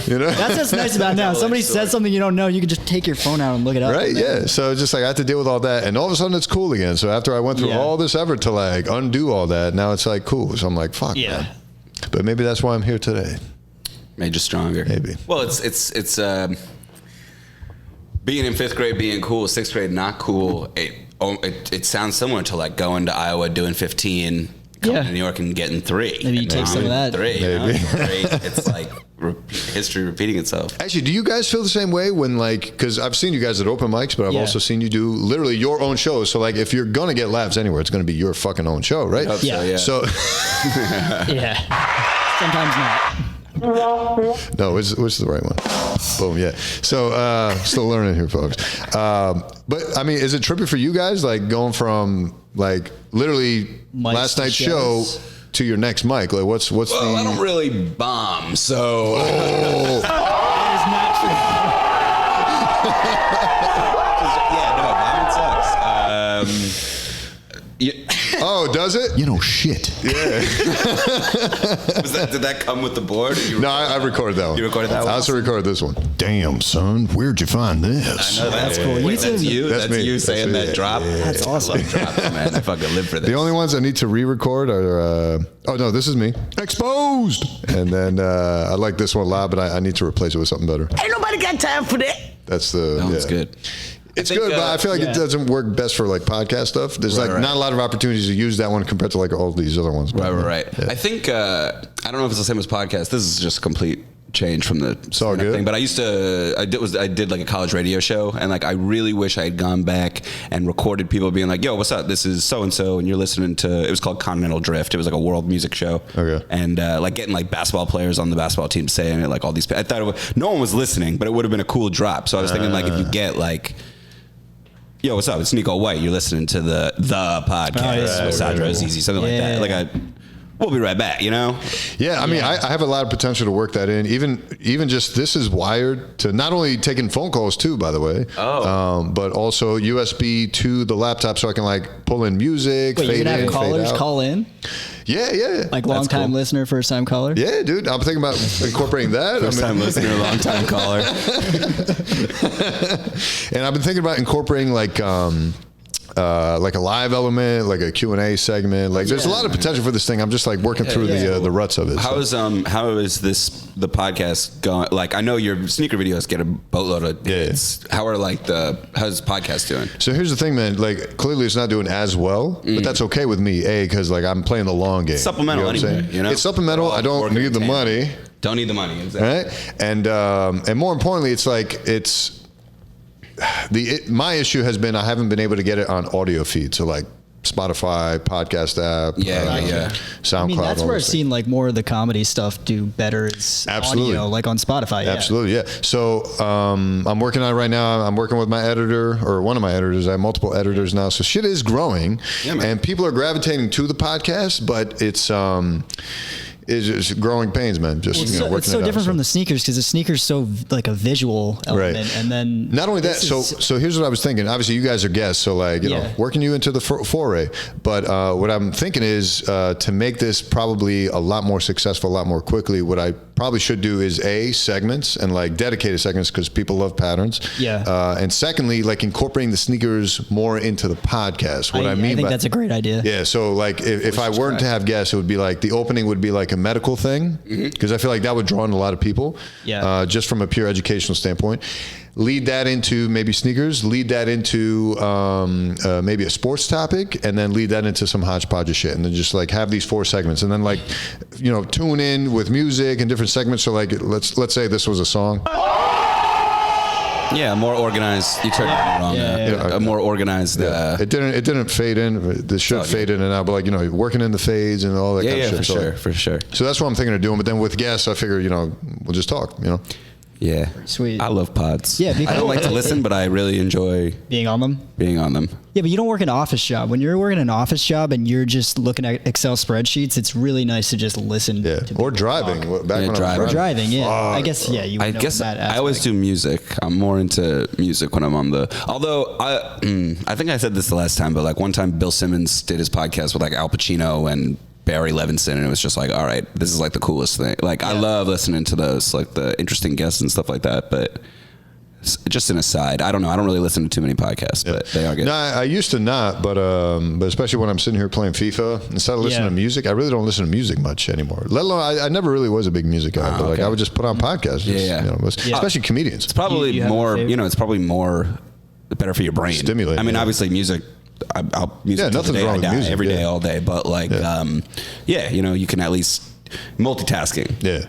you know. That's what's nice about now. Somebody says something you don't know, you can just take your phone out and look it up. Right, yeah. So it's just like I had to deal with all that, and all of a sudden it's cool again. So after I went through Yeah. all this effort to like undo all that, now it's like cool. So I'm like, fuck, Yeah. man. But maybe that's why I'm here today. Made you stronger. Maybe. Well, it's being in 5th grade being cool, 6th grade not cool. It sounds similar to like going to Iowa doing 15, coming Yeah. to New York and getting 3. Maybe you And take some of that. 3. You know? Maybe. 3. It's like history repeating itself. Actually, do you guys feel the same way when like, because I've seen you guys at open mics, but I've Yeah. also seen you do literally your own shows. So like, if you're gonna get laughs anywhere, it's gonna be your fucking own show, right? Hope Yeah. So, yeah. So Yeah. Sometimes not. no, which is the right one? Boom, yeah. So still learning here, folks. But I mean, is it trippy for you guys, like going from like literally Mics last to night's show shows. to your next mic? Like, what's well, the? I don't really bomb, so That is not true. yeah, no, bombing sucks. Oh, does it? You know shit. Did that come with the board? Or you No, I recorded that one. You recorded that one? I also recorded this one. Damn, son, where'd you find this? No, That's cool. Wait, that's you. That's That's me. you That's saying me. that drop. That's awesome. I love drops, man. I fucking live for this. The only ones I need to re-record are. Oh no, this is me. Exposed. And then I like this one loud, but I need to replace it with something better. Ain't nobody got time for that. That's the. That one's yeah. good. It's think, good, but I feel like yeah. it doesn't work best for like podcast stuff. There's like right. not a lot of opportunities to use that one compared to like all these other ones. Right. Yeah. I think I don't know if it's the same as podcast. This is just a complete change from the all stand-up good. thing. But I did like a college radio show, and like I really wish I had gone back and recorded people being like, "Yo, what's up? This is so and so, and you're listening to." It was called Continental Drift. It was like a world music show. Okay. And like getting like basketball players on the basketball team saying it, like all these. I thought no one was listening, but it would have been a cool drop. So I was thinking like if you get like. Yo, what's up? It's Nico White. You're listening to the podcast with Sadra Azizi, something like that. Like we'll be right back. You know? Yeah, I mean, I have a lot of potential to work that in. Even just this is wired to not only taking phone calls too, by the way. But also USB to the laptop, so I can like pull in music, Wait, you're fade gonna in, have callers fade out. call in? Yeah. Like long time cool. listener, first time caller? Yeah, dude. I'm thinking about incorporating that. First time listener, long time caller. And I've been thinking about incorporating like a live element, like a Q&A segment. Like there's a lot of potential for this thing. I'm just like working through the ruts of it. How so. is the podcast going? Like I know your sneaker videos get a boatload of hits. How's the podcast doing? So here's the thing, man. Like clearly it's not doing as well, but that's okay with me. Because like I'm playing the long game. Supplemental You know what I'm anyway, saying? you know? It's supplemental. I don't Working need the in money. Don't need the money. Exactly. Right? And more importantly, it's like my issue has been I haven't been able to get it on audio feed. So like Spotify, podcast app, SoundCloud. I mean, that's all where I've those things. seen like more of the comedy stuff do better. It's Absolutely. audio, like on Spotify. Yeah. Absolutely, yeah. So I'm working on it right now. I'm working with my editor, or one of my editors. I have multiple editors now. So shit is growing, Yeah, man. and people are gravitating to the podcast, but it's is just growing pains, man. Just Well, working it's so it out, different from the sneakers because the sneaker's so like a visual element, Right. and then not only that, this is- so here's what I was thinking. Obviously, you guys are guests, so like working you into the foray. But what I'm thinking is to make this probably a lot more successful, a lot more quickly. What I probably should do is segments and like dedicated segments because people love patterns. Yeah. And secondly, like incorporating the sneakers more into the podcast. What I mean, I think by, that's a great idea. Yeah, so like if I weren't to have guests, it would be like the opening would be like a medical thing because I feel like that would draw in a lot of people. Yeah. Just from a pure educational standpoint. Lead that into maybe sneakers. Lead that into maybe a sports topic, and then lead that into some hodgepodge of shit, and then just like have these 4 segments, and then like tune in with music and different segments. So like let's say this was a song. Yeah, more organized. You turned it wrong. Yeah. A more organized. It didn't fade in. This should fade in and out, but like working in the fades and all that kind of shit. For sure. So that's what I'm thinking of doing. But then with guests, I figure we'll just talk. Yeah. Sweet. I love pods. Yeah, I don't like to listen, but I really enjoy Being on them. being on them. Yeah, but you don't work an office job. When you're working an office job and you're just looking at Excel spreadsheets, it's really nice to just listen. Yeah. To Or people driving. talk. Back Yeah, when driving. I was Driving, yeah. I Fuck. guess, yeah. You I would know guess that I always aspect. do music. I'm more into music when I'm on the. Although I think I said this the last time, but like one time Bill Simmons did his podcast with like Al Pacino and Barry Levinson, and it was just like, all right, this is like the coolest thing. Like I love listening to those, like the interesting guests and stuff like that. But just an aside, I don't know. I don't really listen to too many podcasts, but they are good. No, I used to not, but especially when I'm sitting here playing FIFA, instead of listening Yeah. to music, I really don't listen to music much anymore. Let alone, I never really was a big music guy, but like I would just put on podcasts. Especially comedians. It's probably You have a more, favorite? it's probably more better for your brain. Stimulating, I mean, yeah. obviously music, music till the nothing's day wrong I with die, music, every day, yeah. all day. But like, you can at least multitasking. Yeah.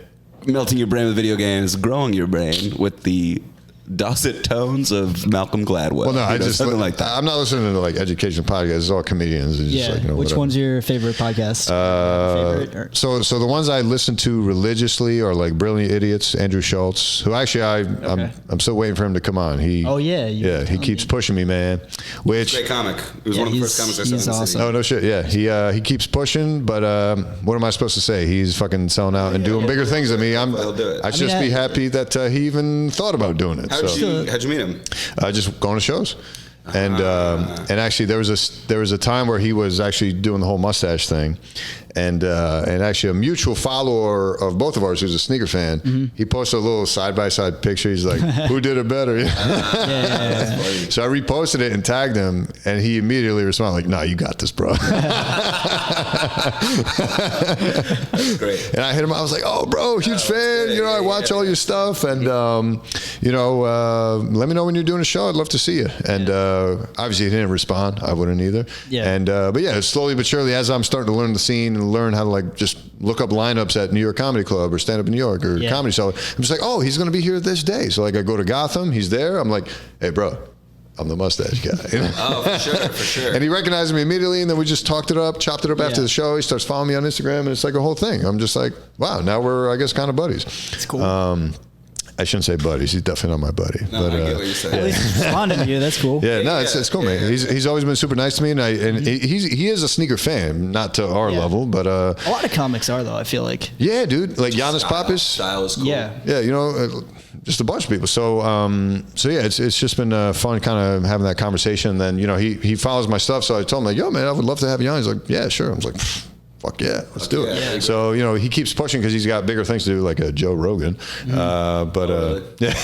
Melting your brain with video games, growing your brain with the dulcet tones of Malcolm Gladwell. Well, no, something like that. I'm not listening to like education podcasts. It's all comedians. It's Yeah. just like, Which whatever. one's your favorite podcast? Favorite or- So the ones I listen to religiously are like Brilliant Idiots, Andrew Schultz, who actually I'm still waiting for him to come on. He he keeps pushing me, man. Which Great comic. It was one of the first comics I saw in he's the awesome. city. oh no shit, yeah. He keeps pushing, but what am I supposed to say? He's fucking selling out and doing bigger things than me. He'll do it. I should just be happy that he even thought about doing it. How'd you meet him? Just going to shows. And actually there was a time where he was actually doing the whole mustache thing, and actually a mutual follower of both of ours who's a sneaker fan, he posted a little side by side picture. He's like, "Who did it better?" So I reposted it and tagged him, and he immediately responded like, "No, you got this, bro." That's great. And I hit him. I was like, "Oh, bro, huge fan. I watch all your stuff, and let me know when you're doing a show. I'd love to see you." And obviously, he didn't respond. I wouldn't either. Yeah. And but yeah, slowly but surely, as I'm starting to learn the scene and learn how to like just look up lineups at New York Comedy Club or Stand Up in New York or Comedy Cellar, I'm just like, "Oh, he's going to be here this day." So like, I go to Gotham. He's there. I'm like, "Hey, bro, I'm the mustache guy." Oh, for sure. And he recognized me immediately, and then we just chopped it up after the show. He starts following me on Instagram, and it's like a whole thing. I'm just like, wow, now we're, I guess, kind of buddies. It's cool. I shouldn't say buddies. He's definitely not my buddy. No, but I get what you're saying. At least he's responding to you. That's cool. yeah, no, it's cool, man. He's always been super nice to me, and he is a sneaker fan, not to our level, but A lot of comics are though. I feel like. yeah, dude, like Giannis Pappas. Style is cool. Yeah. Yeah, just a bunch of people. So yeah, it's just been fun kind of having that conversation. And then he follows my stuff, so I told him like, "Yo, man, I would love to have you on." He's like, "Yeah, sure." I was like, "Fuck yeah, let's do it." Yeah. So he keeps pushing because he's got bigger things to do, like a Joe Rogan. Yeah, yeah.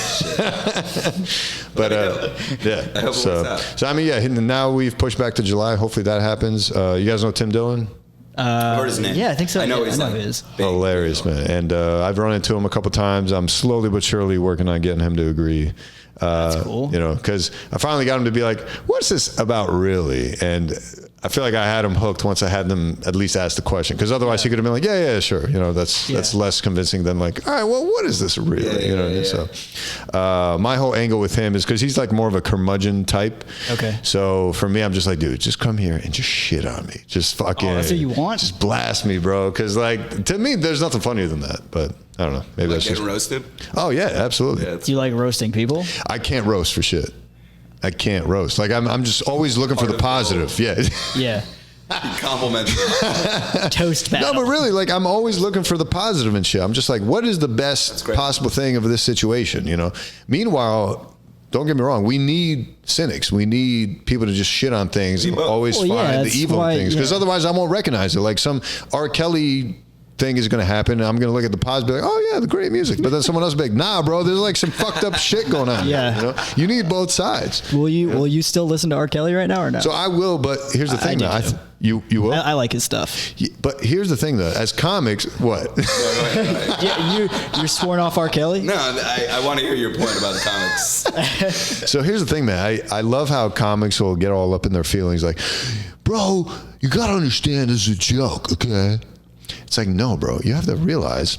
I hope it works out. So I mean, yeah. Now we've pushed back to July. Hopefully that happens. You guys know Tim Dillon? I've heard his name. Yeah, I think so. I know Yeah, he's I know like he is. big. Hilarious, man. And I've run into him a couple times. I'm slowly but surely working on getting him to agree. That's cool. Because I finally got him to be like, "What's this about, really?" And I feel like I had him hooked once I had them at least ask the question. Because otherwise, he could have been like, "Yeah, sure." That's less convincing than like, "All right, well, what is this really?" So my whole angle with him is because he's like more of a curmudgeon type. Okay. So for me, I'm just like, dude, just come here and just shit on me. Just fucking. Oh, that's what you want? Just blast me, bro. Because like to me, there's nothing funnier than that. But I don't know. Maybe Like that's just. getting roasted. Oh yeah, absolutely. Yeah, Do you like roasting people? I can't roast for shit. I can't roast. Like I'm just always looking for the positive. Yeah. Yeah. Compliments. Toast No, battle. but really, like, I'm always looking for the positive and shit. I'm just like, what is the best great. possible thing of this situation, you know? Meanwhile, don't get me wrong, we need cynics. We need people to just shit on things and both. always Well, yeah, find the that's evil why- things. Because yeah. otherwise I won't recognize it. Like some R. Kelly thing is going to happen, and I'm going to look at the positive, be like, oh yeah, the great music. But then someone else will be like, nah, bro, there's like some fucked up shit going on. Yeah. You know? You need both sides. Will you still listen to R. Kelly right now or no? So I will, but here's the thing, do though. too. You will? I like his stuff. But here's the thing, though. As comics, what? Yeah, you're sworn off R. Kelly. No, I want to hear your point about the comics. So here's the thing, man. I love how comics will get all up in their feelings like, bro, you got to understand this is a joke, okay? It's like, no, bro. You have to realize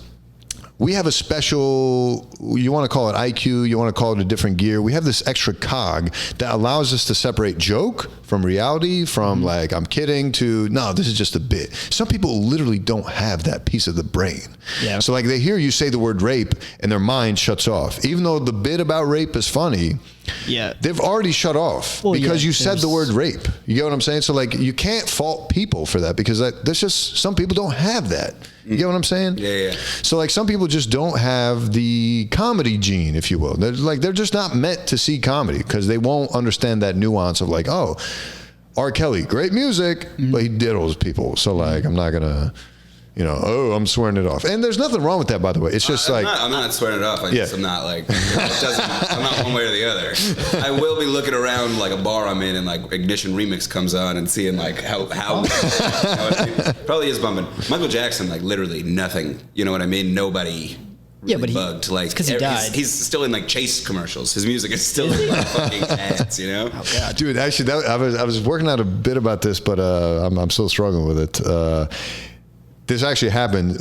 we have a special, you want to call it IQ, you want to call it a different gear. We have this extra cog that allows us to separate joke from reality, from like, I'm kidding, to, no, this is just a bit. Some people literally don't have that piece of the brain. Yeah. So like they hear you say the word rape and their mind shuts off. Even though the bit about rape is funny, Yeah. they've already shut off Well, because yeah, you said the there's- word rape. You get what I'm saying? So like you can't fault people for that because there's just some people don't have that. You get what I'm saying? Yeah. So like some people just don't have the comedy gene, if you will. They're just not meant to see comedy because they won't understand that nuance of like, oh, R. Kelly, great music, but he diddles people. So like I'm not gonna, you know, oh, I'm swearing it off. And there's nothing wrong with that, by the way. It's just like I'm not swearing it off. Yeah. I'm not like, I'm not one way or the other. I will be looking around like a bar I'm in and like Ignition Remix comes on and seeing like how you know what I mean? Probably is bumping. Michael Jackson, like literally nothing. You know what I mean? Nobody. Yeah, but bugged. Like, it's 'cause he died. He's still in like Chase commercials. His music is still in like, fucking ads. You know? dude, actually, I was working out a bit about this, but I'm still struggling with it. This actually happened.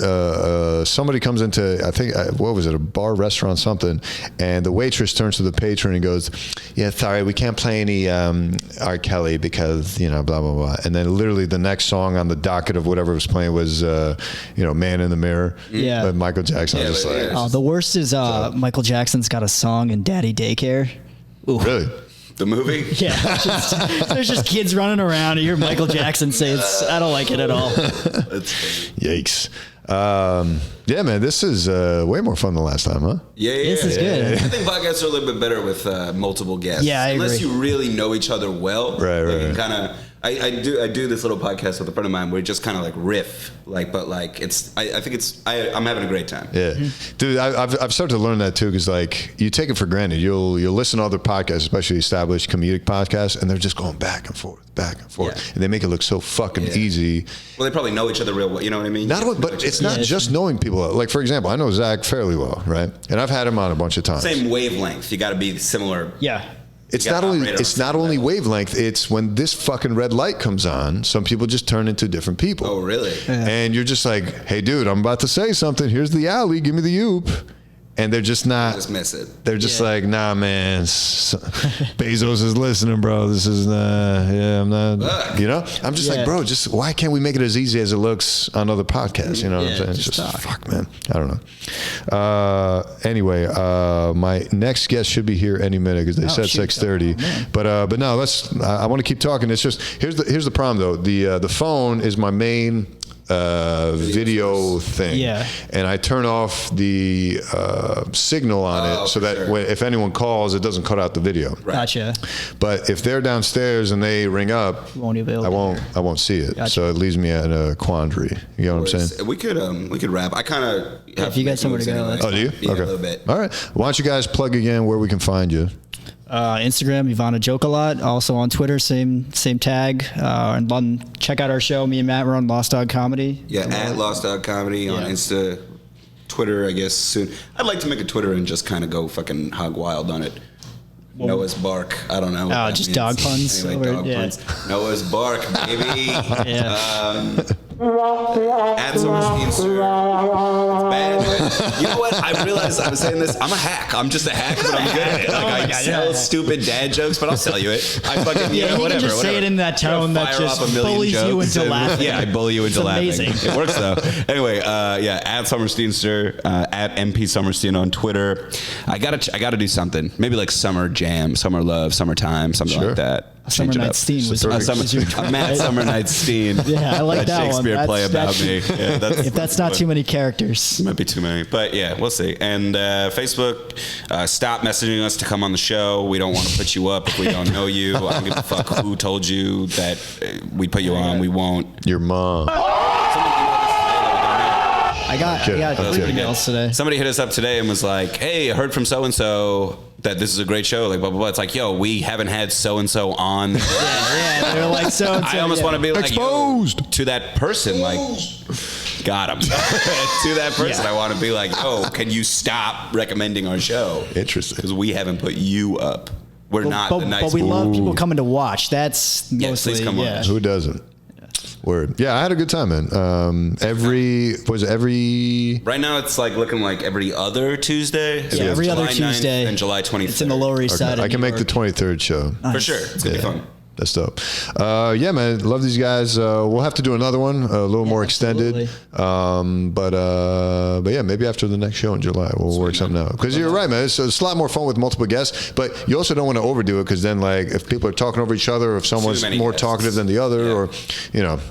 Somebody comes into, I think, what was it, a bar, restaurant, something, and the waitress turns to the patron and goes, yeah, sorry, we can't play any R. Kelly because, you know, blah, blah, blah. And then literally the next song on the docket of whatever was playing was, you know, Man in the Mirror. Yeah. By Michael Jackson. I Yeah, was just but like, yeah. Oh, the worst is Michael Jackson's got a song in Daddy Daycare. Ooh. really? The movie? Yeah, there's just kids running around. You hear Michael Jackson say it's. I don't like it at all. Yikes. Yeah, man, this is way more fun than last time, huh? Yeah. This is good. I think podcasts are a little bit better with multiple guests. Yeah, I Unless agree. you really know each other well. Right. Kind of. I do this little podcast with a friend of mine where we just kind of like riff, but it's. I think it's. I'm having a great time. Yeah, dude, I've started to learn that too because like you take it for granted. You'll listen to other podcasts, especially established comedic podcasts, and they're just going back and forth, Yeah. and they make it look so fucking easy. Well, they probably know each other real well. You know what I mean? Not only, but it's not just knowing people. Like for example, I know Zach fairly well, right? And I've had him on a bunch of times. Same wavelength. You got to be similar. Yeah. It's You not gotta only operate on it's the not same only level. wavelength. It's when this fucking red light comes on, some people just turn into different people. Oh, really? And you're just like, hey, dude, I'm about to say something. Here's the alley. Give me the oop. And they're just not. Just miss it. They're just Yeah. like, nah, man. Bezos is listening, bro. This is, I'm not. Fuck. You know, I'm just Yeah. like, bro. Just why can't we make it as easy as it looks on other podcasts? You know what I'm Yeah, saying? It's just just talk. fuck, man. I don't know. Anyway, my next guest should be here any minute because they said shoot. 6:30. Oh, man. But no, let's. I want to keep talking. It's just here's the problem though. The phone is my main video thing. Yeah. And I turn off the signal on it so for that sure. if anyone calls, it doesn't cut out the video. Gotcha. But if they're downstairs and they ring up, Won't even be able to I won't see it. Gotcha. So it leaves me at a quandary. You know what I'm saying? We could wrap. I kind of. if you got somewhere to go, that's Oh, do you? Yeah, okay. a little bit. All right. Why don't you guys plug again where we can find you? Instagram, Ivana Joke a lot. Also on Twitter, same tag. And check out our show. Me and Matt were on Lost Dog Comedy. Yeah, at Lost Dog Comedy on Yeah. Insta, Twitter, I guess soon. I'd like to make a Twitter and just kind of go fucking hog wild on it. Noah's Bark. I don't know. what that just means. dog puns Anyway, over- dog yeah. puns. Noah's Bark, baby. Yeah. At Summersteinster. It's bad. You know what? I realized I was saying this. I'm a hack. I'm just a hack, but I'm good at it. Like, I sell stupid dad jokes, but I'll sell you it. I fucking, Yeah, he can whatever. just say whatever. it in that tone that Fire just off a million bullies you jokes into and- laughing. Yeah, I bully you into It's laughing. amazing. It works though. Anyway, at Summersteinster, at MP Summerstein on Twitter. I gotta do something. Maybe like Summer Jam, Summer Love, Summertime, something Sure. like that. Summer Change it up. Night's Steen was A Matt Summer Night's Steen. Yeah, I like that one. Shakespeare play about me. Yeah, if that's not too many characters. Might be too many, but yeah, we'll see. And Facebook, stop messaging us to come on the show. We don't want to put you up if we don't know you. I don't give a fuck who told you that we put you on. We won't. Your mom. I got 3 emails today. Somebody hit us up today and was like, "Hey, I heard from so and so that this is a great show." Like blah blah blah. It's like, yo, we haven't had so and so on. Yeah, they're like so. I almost want to be like, Exposed. yo, to that person, like, got him. To that person, I want to be like, yo, can you stop recommending our show? Interesting. Because we haven't put you up. We're not but, the nice. but we love people coming to watch. That's Yeah, mostly please come on. yeah. Who doesn't? Word. Yeah, I had a good time, man. Every Right now, it's like looking like every other Tuesday. Yeah, every other July 9th Tuesday and July 23rd. It's in the Lower East Side. I of can New make the York. 23rd show. For sure. It's gonna be fun. That's dope. Yeah, man. Love these guys. We'll have to do another one, a little more extended. But yeah, maybe after the next show in July, we'll work something out. Because you're right, man. It's a lot more fun with multiple guests. But you also don't want to overdo it because then, like, if people are talking over each other, or if someone's many more guests. talkative than the other, or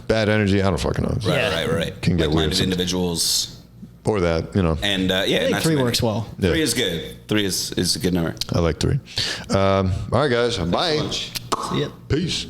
bad energy, I don't fucking know. Right. Can get weird Like-minded sometimes. individuals. Or that, And yeah, I think not 3 too many. works well. 3 is good. 3 is a good number. I like 3. All right, guys. Bye. See ya. Peace.